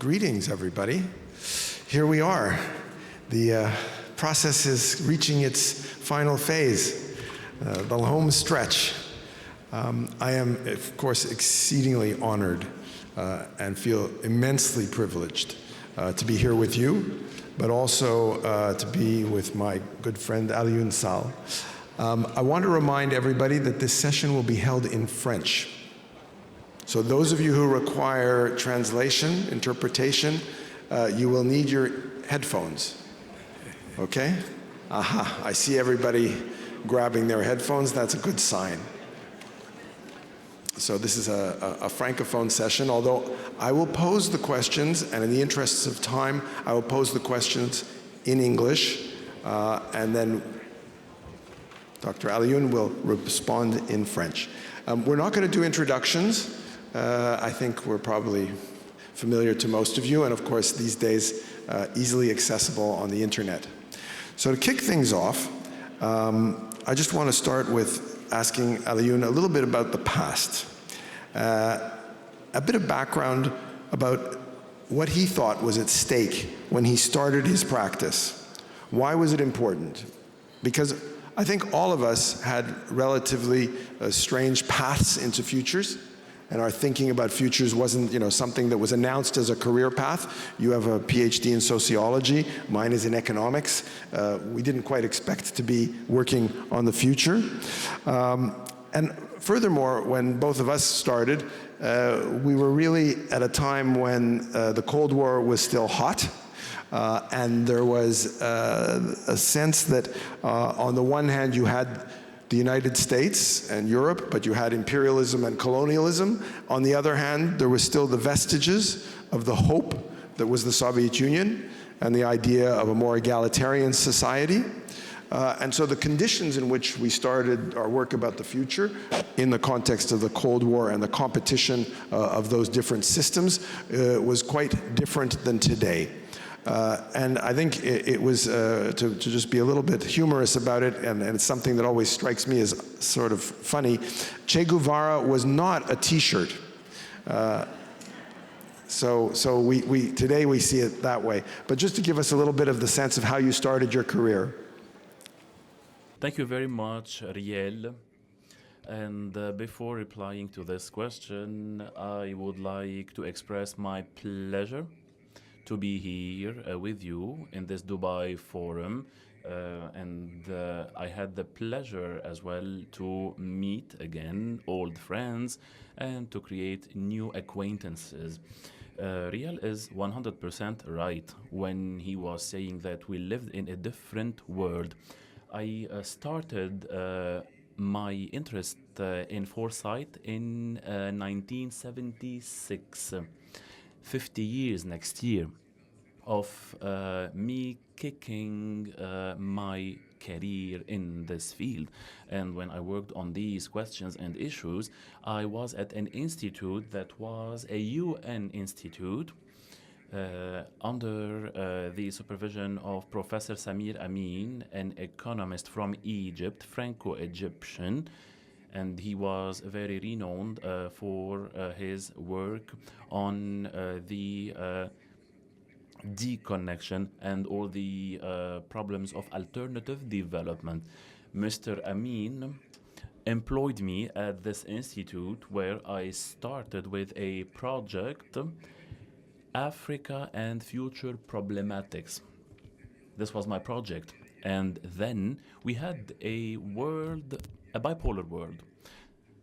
Greetings, everybody. Here we are. The process is reaching its final phase, the home stretch. I am, of course, exceedingly honored and feel immensely privileged to be here with you, but also to be with my good friend Alioune Sall. I want to remind everybody that this session will be held in French. So those of you who require translation, interpretation, you will need your headphones, okay? Aha, I see everybody grabbing their headphones. That's a good sign. So this is a francophone session, although I will pose the questions, and in the interests of time, I will pose the questions in English, and then Dr. Alioune will respond in French. We're not going to do introductions. I think we're probably familiar to most of you, and of course these days easily accessible on the internet. So to kick things off, I just want to start with asking Alioune a little bit about the past. A bit of background about what he thought was at stake when he started his practice. Why was it important? Because I think all of us had relatively strange paths into futures, and our thinking about futures wasn't, something that was announced as a career path. You have a PhD in sociology, mine is in economics. We didn't quite expect to be working on the future. And furthermore, when both of us started, we were really at a time when the Cold War was still hot. And there was a sense that on the one hand you had the United States and Europe, but you had imperialism and colonialism. On the other hand, there was still the vestiges of the hope that was the Soviet Union and the idea of a more egalitarian society. And so the conditions in which we started our work about the future in the context of the Cold War and the competition of those different systems was quite different than today. And I think it was, to just be a little bit humorous about it, and it's something that always strikes me as sort of funny, Che Guevara was not a T-shirt. So today we see it that way. But just to give us a little bit of the sense of how you started your career. Thank you very much, Riel. And before replying to this question, I would like to express my pleasure to be here with you in this Dubai forum. And I had the pleasure as well to meet again old friends and to create new acquaintances. Riel is 100% right when he was saying that we lived in a different world. I started my interest in Foresight in 1976. 50 years next year of me kicking my career in this field. And when I worked on these questions and issues, I was at an institute that was a UN institute under the supervision of Professor Samir Amin, an economist from Egypt, Franco-Egyptian, and he was very renowned for his work on the deconnection and all the problems of alternative development. Mr. Amin employed me at this institute where I started with a project, Africa and Future Problematics. This was my project. And then we had a bipolar world.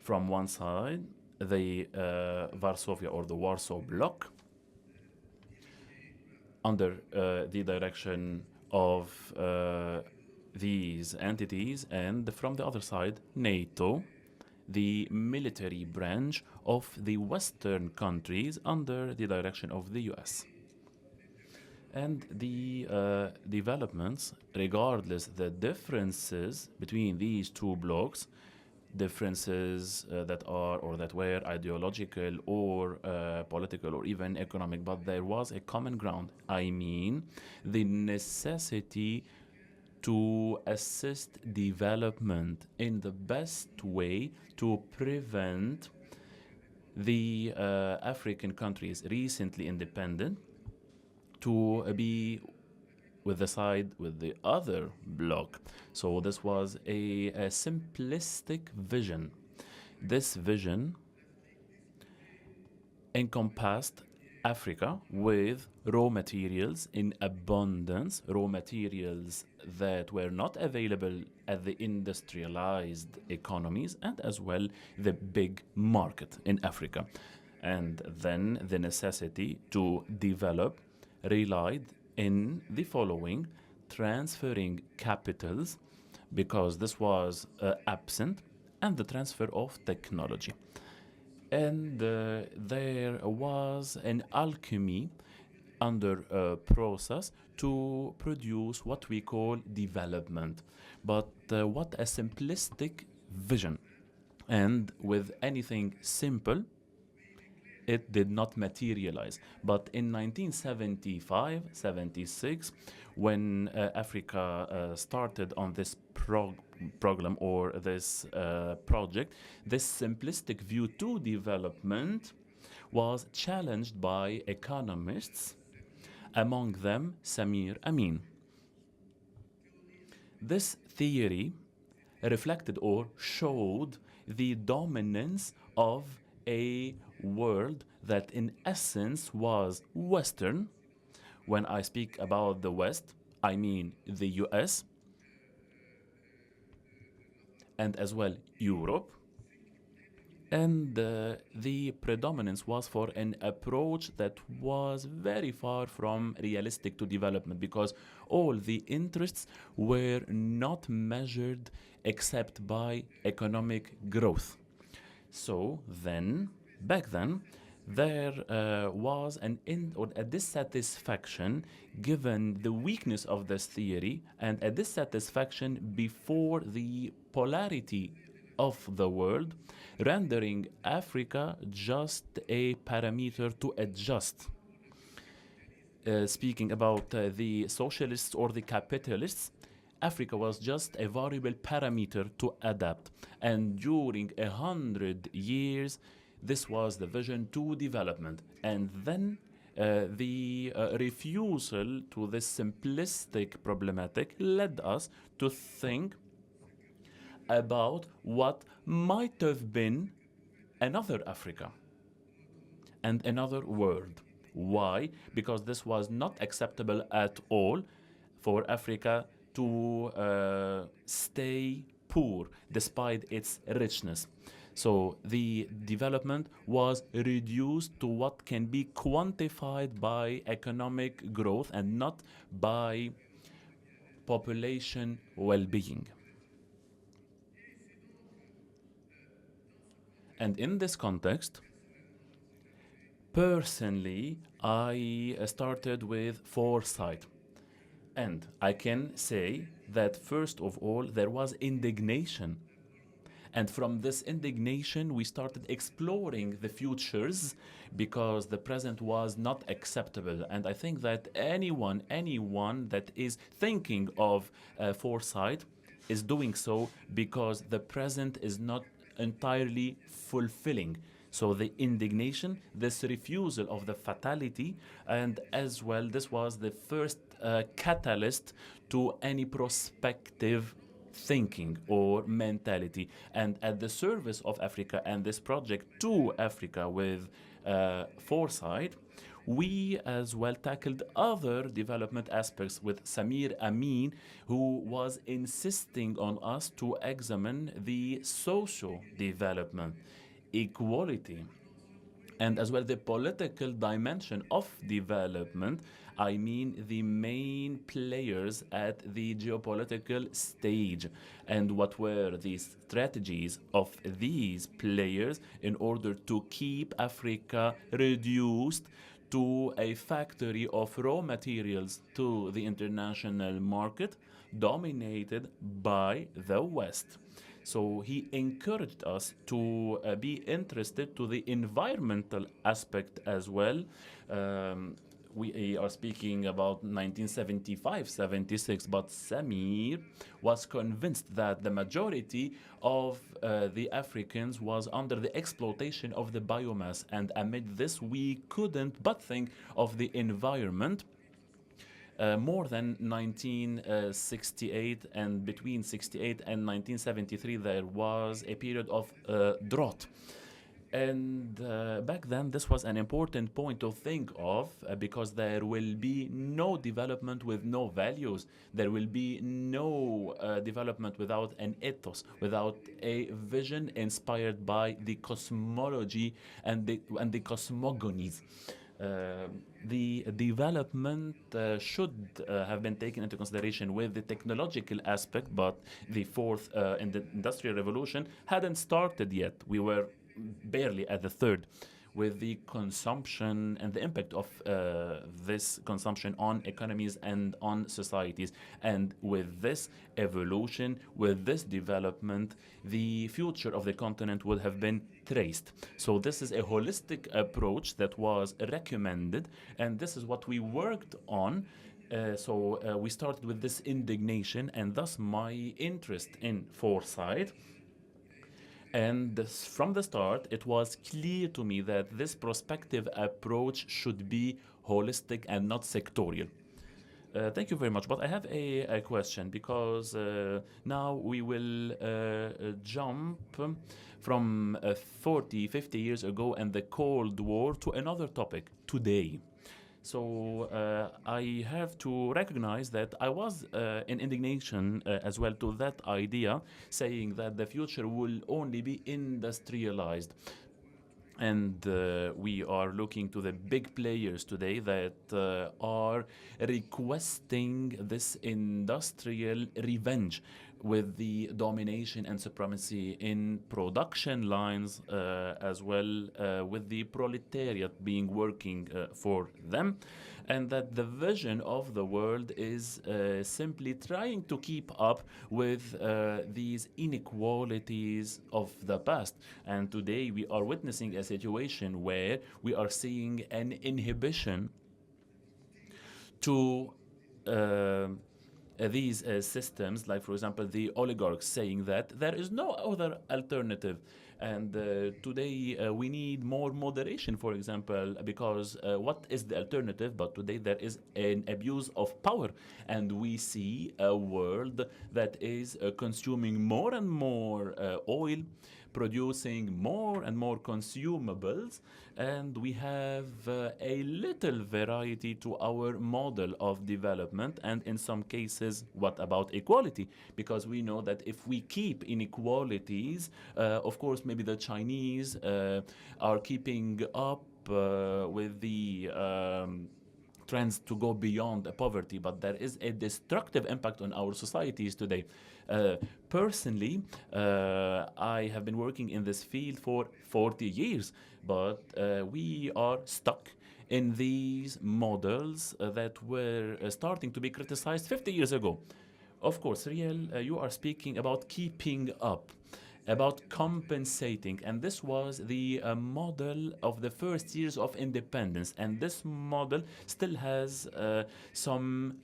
From one side, the Varsovia or the Warsaw Bloc, under the direction of these entities, and from the other side, NATO, the military branch of the Western countries under the direction of the US. And the developments, regardless the differences between these two blocks, differences that were ideological or political or even economic, but there was a common ground. I mean, the necessity to assist development in the best way to prevent the African countries recently independent to be with the other bloc. So this was a simplistic vision. This vision encompassed Africa with raw materials in abundance, raw materials that were not available at the industrialized economies, and as well the big market in Africa. And then the necessity to develop relied in the following: transferring capitals, because this was absent, and the transfer of technology. And there was an alchemy under a process to produce what we call development. But what a simplistic vision. And with anything simple, it did not materialize. But in 1975, 76, when Africa started on this program or this project, this simplistic view to development was challenged by economists, among them Samir Amin. This theory reflected or showed the dominance of a world that in essence was Western. When I speak about the West, I mean the US and as well Europe. And the predominance was for an approach that was very far from realistic to development, because all the interests were not measured except by economic growth. So then, back then, there was a dissatisfaction given the weakness of this theory, and a dissatisfaction before the polarity of the world, rendering Africa just a parameter to adjust. Speaking about the socialists or the capitalists, Africa was just a variable parameter to adapt. And during 100 years, this was the vision to development. And then the refusal to this simplistic problematic led us to think about what might have been another Africa and another world. Why? Because this was not acceptable at all for Africa to stay poor despite its richness. So the development was reduced to what can be quantified by economic growth and not by population well-being. And in this context, personally, I started with foresight. And I can say that first of all, there was indignation. And from this indignation, we started exploring the futures because the present was not acceptable. And I think that anyone that is thinking of foresight is doing so because the present is not entirely fulfilling. So the indignation, this refusal of the fatality, and as well, this was the first catalyst to any prospective thinking or mentality. And at the service of Africa and this project to Africa with foresight, we as well tackled other development aspects with Samir Amin, who was insisting on us to examine the social development, equality, and as well the political dimension of development. I mean the main players at the geopolitical stage, and what were the strategies of these players in order to keep Africa reduced to a factory of raw materials to the international market dominated by the West. So he encouraged us to be interested to the environmental aspect as well. we are speaking about 1975-76, but Samir was convinced that the majority of the Africans was under the exploitation of the biomass, and amid this we couldn't but think of the environment. More than 1968, and between 68 and 1973 there was a period of drought. And back then, this was an important point to think of because there will be no development with no values. There will be no development without an ethos, without a vision inspired by the cosmology and the cosmogonies. The development should have been taken into consideration with the technological aspect, but the fourth in the industrial revolution hadn't started yet. We were barely at the third, with the consumption and the impact of this consumption on economies and on societies. And with this evolution, with this development, the future of the continent would have been traced. So this is a holistic approach that was recommended, and this is what we worked on. We started with this indignation, and thus my interest in foresight. And from the start, it was clear to me that this prospective approach should be holistic and not sectorial. Thank you very much. But I have a question, because now we will jump from 40, 50 years ago and the Cold War to another topic, today. So I have to recognize that I was in indignation as well to that idea, saying that the future will only be industrialized. And we are looking to the big players today that are requesting this industrial revenge with the domination and supremacy in production lines, as well with the proletariat being working for them, and that the vision of the world is simply trying to keep up with these inequalities of the past. And today we are witnessing a situation where we are seeing an inhibition to these systems, like, for example, the oligarchs saying that there is no other alternative. And today we need more moderation, for example, because what is the alternative? But today there is an abuse of power, and we see a world that is consuming more and more oil, producing more and more consumables, and we have a little variety to our model of development. And in some cases, what about equality? Because we know that if we keep inequalities, of course, maybe the Chinese are keeping up with the trends to go beyond poverty, but there is a destructive impact on our societies today. Personally, I have been working in this field for 40 years, but we are stuck in these models that were starting to be criticized 50 years ago. Of course, Riel, you are speaking about keeping up, about compensating, and this was the model of the first years of independence, and this model still has some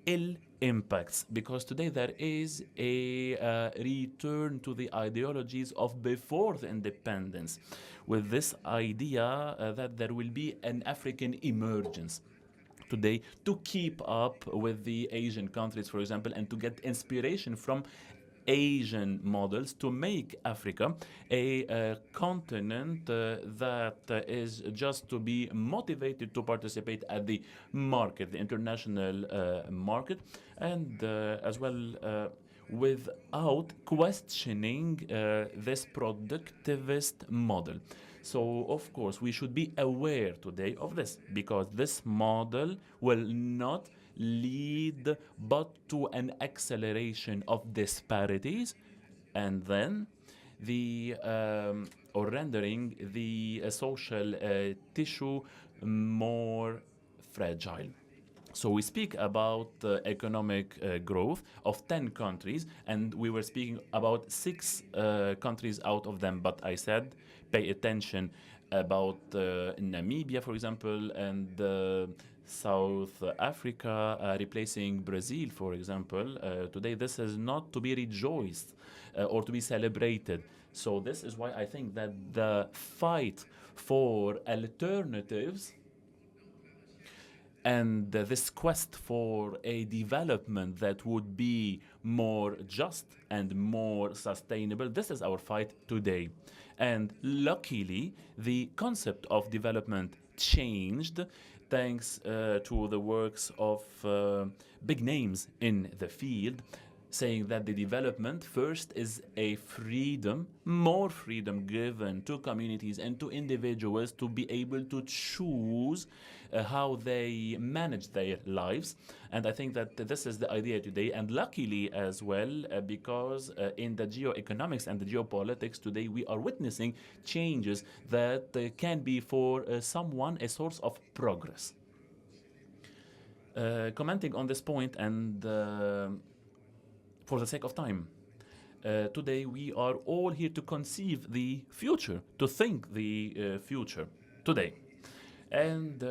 ill impacts, because today there is a return to the ideologies of before the independence, with this idea that there will be an African emergence today to keep up with the Asian countries, for example, and to get inspiration from Asian models to make Africa a continent that is just to be motivated to participate at the market, the international market, and as well without questioning this productivist model. So, of course, we should be aware today of this, because this model will not lead but to an acceleration of disparities, and then the or rendering the social tissue more fragile. So we speak about economic growth of 10 countries, and we were speaking about 6 countries out of them. But I said, pay attention about Namibia, for example, and South Africa replacing Brazil, for example, today this is not to be rejoiced or to be celebrated. So this is why I think that the fight for alternatives and this quest for a development that would be more just and more sustainable, this is our fight today. And luckily, the concept of development changed thanks to the works of big names in the field, saying that the development first is a freedom, more freedom given to communities and to individuals to be able to choose how they manage their lives. And I think that this is the idea today. And luckily as well, because in the geoeconomics and the geopolitics today, we are witnessing changes that can be for someone a source of progress. Commenting on this point and for the sake of time, today we are all here to conceive the future, to think the future today. And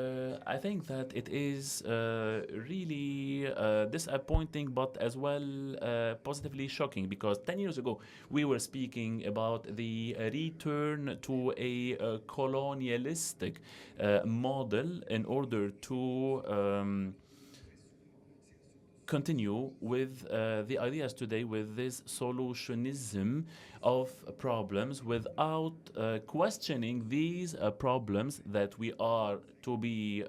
I think that it is really disappointing, but as well positively shocking, because 10 years ago we were speaking about the return to a colonialistic model in order to continue with the ideas today with this solutionism of problems without questioning these problems that we are to be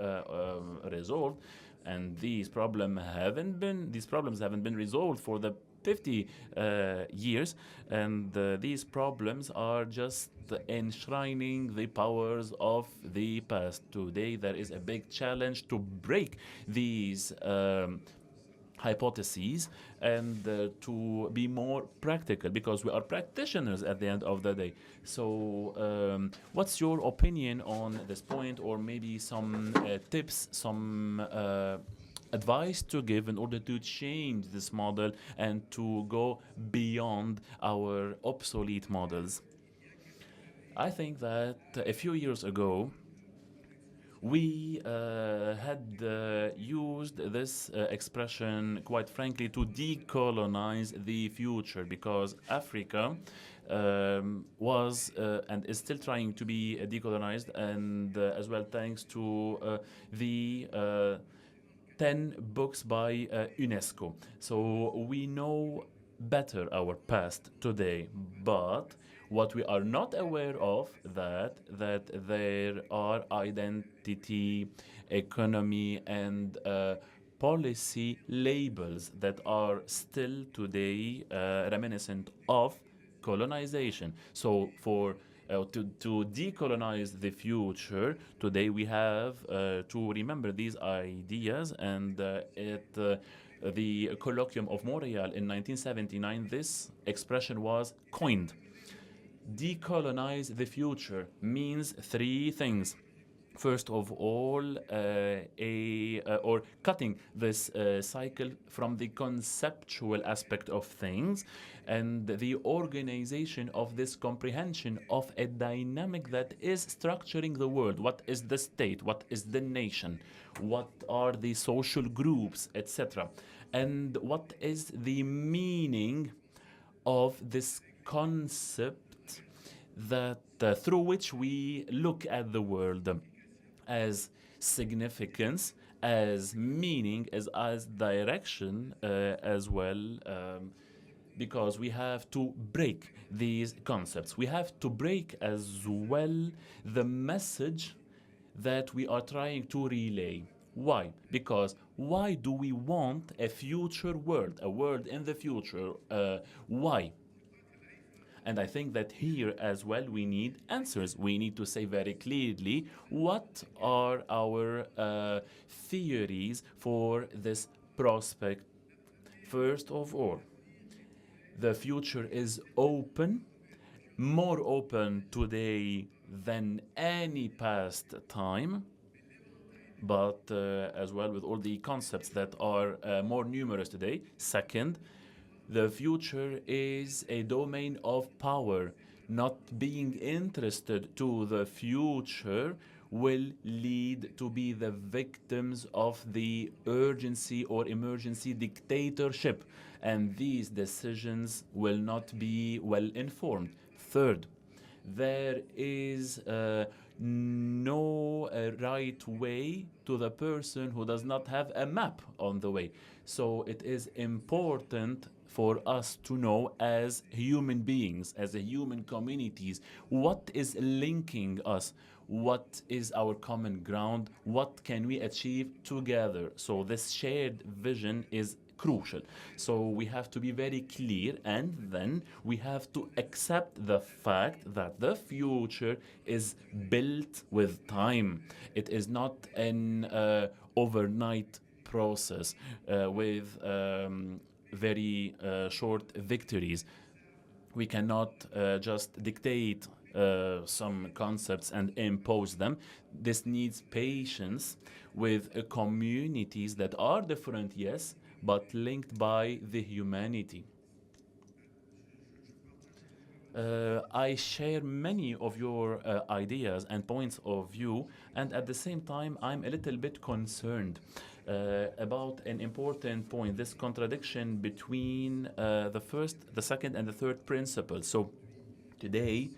resolved. And these problems haven't been resolved for the 50 years, and these problems are just enshrining the powers of the past. Today there is a big challenge to break these hypotheses and to be more practical, because we are practitioners at the end of the day. So what's your opinion on this point, or maybe some tips, some advice to give in order to change this model and to go beyond our obsolete models? I think that a few years ago we had used this expression, quite frankly, to decolonize the future, because Africa was and is still trying to be decolonized, and as well thanks to the 10 books by UNESCO. So we know better our past today, but what we are not aware of that there are identity, economy, and policy labels that are still today reminiscent of colonization. So for to decolonize the future, today we have to remember these ideas. And at the colloquium of Montreal in 1979, this expression was coined. Decolonize the future means three things. First of all, or cutting this cycle from the conceptual aspect of things and the organization of this comprehension of a dynamic that is structuring the world. What is the state? What is the nation? What are the social groups, etc.? And what is the meaning of this concept that through which we look at the world, as significance, as meaning, as direction as well, because we have to break these concepts. We have to break as well the message that we are trying to relay. Why? Because why do we want a future world, a world in the future? Why? And I think that here as well we need answers. We need to say very clearly what are our theories for this prospect. First of all, the future is open, more open today than any past time, but as well with all the concepts that are more numerous today. Second, the future is a domain of power. Not being interested to the future will lead to be the victims of the urgency or emergency dictatorship, and these decisions will not be well informed. Third, there is no right way to the person who does not have a map on the way. So it is important for us to know as human beings, as a human communities, what is linking us, what is our common ground, what can we achieve together. So this shared vision is crucial. So we have to be very clear, and then we have to accept the fact that the future is built with time. It is not an overnight process with very short victories. We cannot just dictate some concepts and impose them. This needs patience with communities that are different, yes, but linked by the humanity. I share many of your ideas and points of view, and at the same time, I'm a little bit concerned about an important point, this contradiction between the first, the second, and the third principle. So today,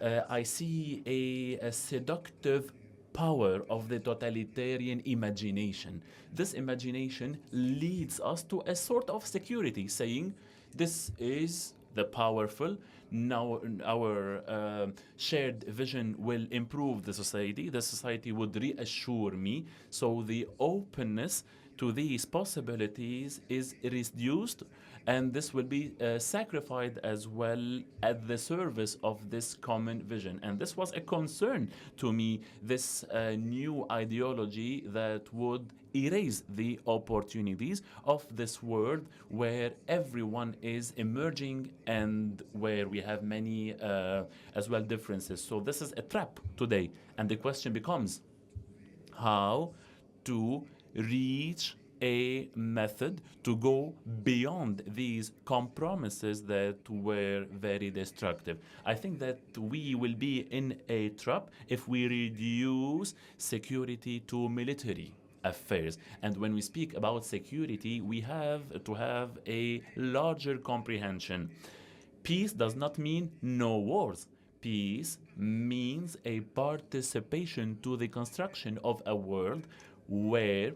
I see a seductive power of the totalitarian imagination. This imagination leads us to a sort of security, saying this is the powerful. Now our shared vision will improve the society. The society would reassure me. So the openness to these possibilities is reduced, and this will be sacrificed as well at the service of this common vision. And this was a concern to me, this new ideology that would erase the opportunities of this world where everyone is emerging and where we have many as well differences. So this is a trap today, and the question becomes how to reach a method to go beyond these compromises that were very destructive. I think that we will be in a trap if we reduce security to military affairs. And when we speak about security, we have to have a larger comprehension. Peace does not mean no wars. Peace means a participation to the construction of a world where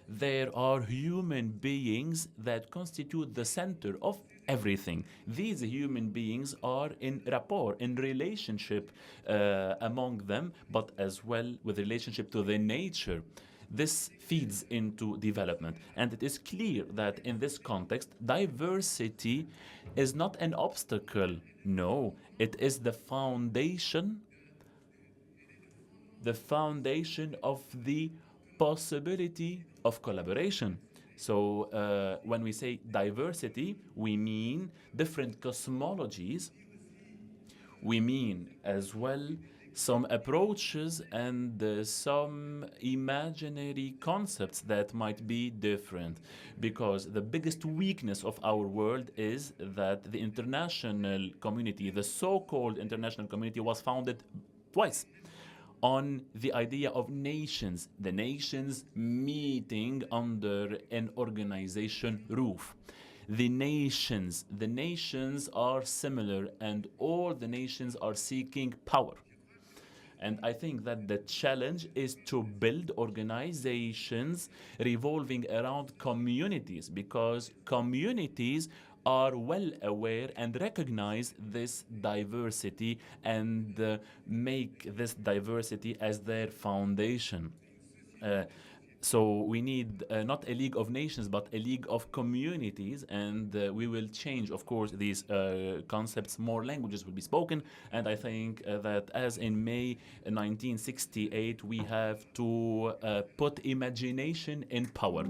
there are human beings that constitute the center of everything. These human beings are in rapport, in relationship among them, but as well with relationship to the nature. This feeds into development. And it is clear that in this context, diversity is not an obstacle. No, it is the foundation of the possibility of collaboration. So when we say diversity, we mean different cosmologies. We mean as well some approaches and some imaginary concepts that might be different, because the biggest weakness of our world is that the international community, the so-called international community, was founded twice on the idea of nations, the nations meeting under an organization roof. The nations are similar, and all the nations are seeking power. And I think that the challenge is to build organizations revolving around communities, because communities are well aware and recognize this diversity and make this diversity as their foundation. So we need not a League of Nations, but a League of Communities, and we will change, of course, these concepts. More languages will be spoken, and I think that as in May 1968, we have to put imagination in power.